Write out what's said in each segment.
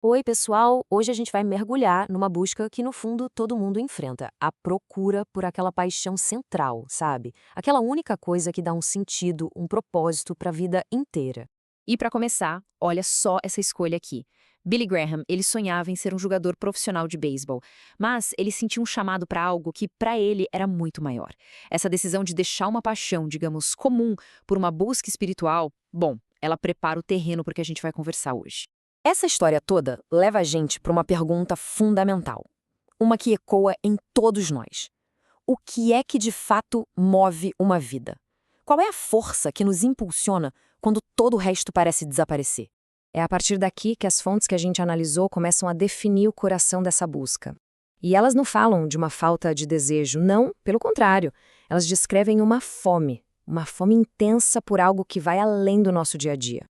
Oi, pessoal! Hoje a gente vai mergulhar numa busca que, no fundo, todo mundo enfrenta: a procura por aquela paixão central, sabe? Aquela única coisa que dá um sentido, um propósito para a vida inteira. E para começar, olha só essa escolha aqui. Billy Graham, ele sonhava em ser um jogador profissional de beisebol, mas ele sentia um chamado para algo que para ele era muito maior. Essa decisão de deixar uma paixão, digamos, comum por uma busca espiritual, bom, ela prepara o terreno porque a gente vai conversar hoje. Essa história toda leva a gente para uma pergunta fundamental, uma que ecoa em todos nós. O que é que de fato move uma vida? Qual é a força que nos impulsiona quando todo o resto parece desaparecer? É a partir daqui que as fontes que a gente analisou começam a definir o coração dessa busca. E elas não falam de uma falta de desejo, não, pelo contrário. Elas descrevem uma fome intensa por algo que vai além do nosso dia a dia.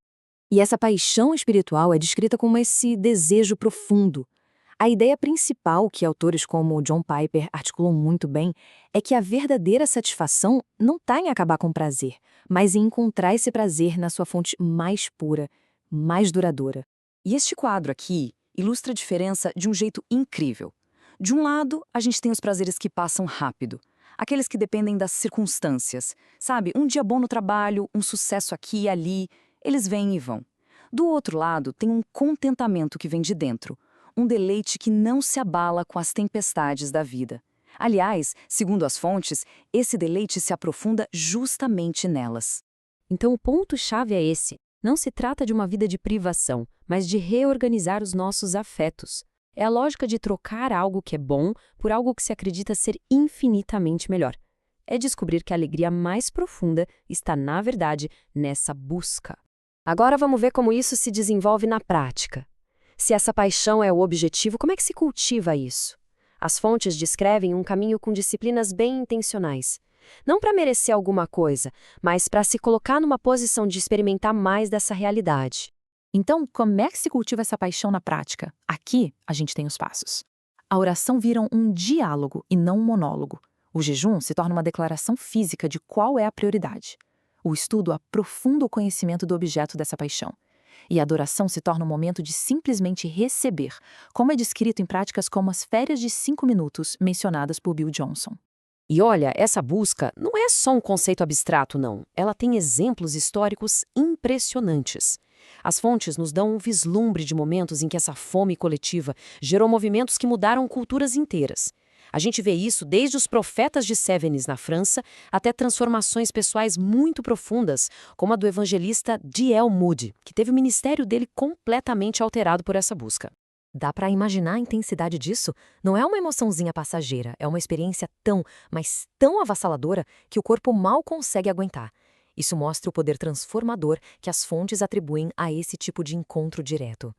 E essa paixão espiritual é descrita como esse desejo profundo. A ideia principal, que autores como John Piper articulam muito bem, é que a verdadeira satisfação não está em acabar com o prazer, mas em encontrar esse prazer na sua fonte mais pura, mais duradoura. E este quadro aqui ilustra a diferença de um jeito incrível. De um lado, a gente tem os prazeres que passam rápido, aqueles que dependem das circunstâncias, sabe? Um dia bom no trabalho, um sucesso aqui e ali, eles vêm e vão. Do outro lado, tem um contentamento que vem de dentro, um deleite que não se abala com as tempestades da vida. Aliás, segundo as fontes, esse deleite se aprofunda justamente nelas. Então o ponto-chave é esse. Não se trata de uma vida de privação, mas de reorganizar os nossos afetos. É a lógica de trocar algo que é bom por algo que se acredita ser infinitamente melhor. É descobrir que a alegria mais profunda está, na verdade, nessa busca. Agora vamos ver como isso se desenvolve na prática. Se essa paixão é o objetivo, como é que se cultiva isso? As fontes descrevem um caminho com disciplinas bem intencionais. Não para merecer alguma coisa, mas para se colocar numa posição de experimentar mais dessa realidade. Então, como é que se cultiva essa paixão na prática? Aqui, a gente tem os passos. A oração vira um diálogo e não um monólogo. O jejum se torna uma declaração física de qual é a prioridade. O estudo aprofunda o conhecimento do objeto dessa paixão. E a adoração se torna um momento de simplesmente receber, como é descrito em práticas como as férias de 5 minutos mencionadas por Bill Johnson. E olha, essa busca não é só um conceito abstrato, não. Ela tem exemplos históricos impressionantes. As fontes nos dão um vislumbre de momentos em que essa fome coletiva gerou movimentos que mudaram culturas inteiras. A gente vê isso desde os profetas de Sévenes na França até transformações pessoais muito profundas, como a do evangelista D.L. Moody, que teve o ministério dele completamente alterado por essa busca. Dá para imaginar a intensidade disso? Não é uma emoçãozinha passageira, é uma experiência tão, mas tão avassaladora que o corpo mal consegue aguentar. Isso mostra o poder transformador que as fontes atribuem a esse tipo de encontro direto.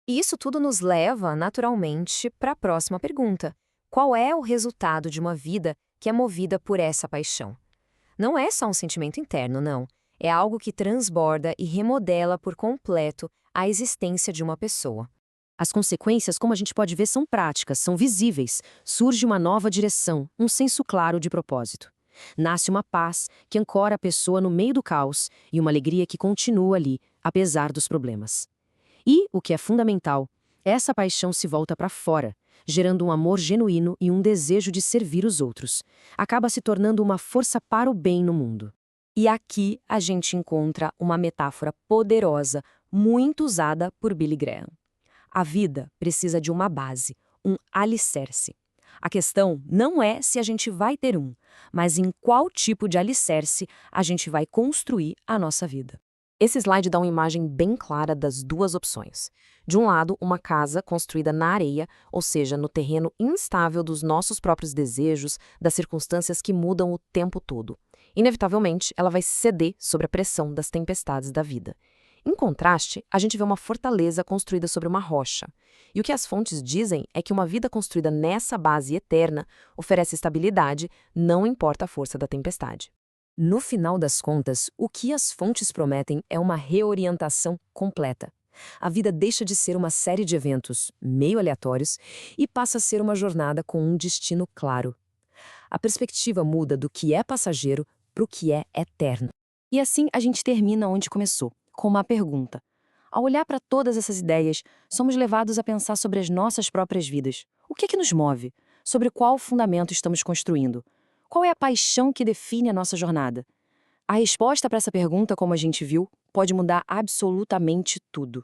E isso tudo nos leva, naturalmente, para a próxima pergunta. Qual é o resultado de uma vida que é movida por essa paixão? Não é só um sentimento interno, não. É algo que transborda e remodela por completo a existência de uma pessoa. As consequências, como a gente pode ver, são práticas, são visíveis. Surge uma nova direção, um senso claro de propósito. Nasce uma paz que ancora a pessoa no meio do caos e uma alegria que continua ali, apesar dos problemas. E, o que é fundamental, essa paixão se volta para fora, gerando um amor genuíno e um desejo de servir os outros. Acaba se tornando uma força para o bem no mundo. E aqui a gente encontra uma metáfora poderosa, muito usada por Billy Graham. A vida precisa de uma base, um alicerce. A questão não é se a gente vai ter um, mas em qual tipo de alicerce a gente vai construir a nossa vida. Esse slide dá uma imagem bem clara das duas opções. De um lado, uma casa construída na areia, ou seja, no terreno instável dos nossos próprios desejos, das circunstâncias que mudam o tempo todo. Inevitavelmente, ela vai ceder sob a pressão das tempestades da vida. Em contraste, a gente vê uma fortaleza construída sobre uma rocha. E o que as fontes dizem é que uma vida construída nessa base eterna oferece estabilidade, não importa a força da tempestade. No final das contas, o que as fontes prometem é uma reorientação completa. A vida deixa de ser uma série de eventos meio aleatórios e passa a ser uma jornada com um destino claro. A perspectiva muda do que é passageiro para o que é eterno. E assim a gente termina onde começou, com uma pergunta. Ao olhar para todas essas ideias, somos levados a pensar sobre as nossas próprias vidas. O que é que nos move? Sobre qual fundamento estamos construindo? Qual é a paixão que define a nossa jornada? A resposta para essa pergunta, como a gente viu, pode mudar absolutamente tudo.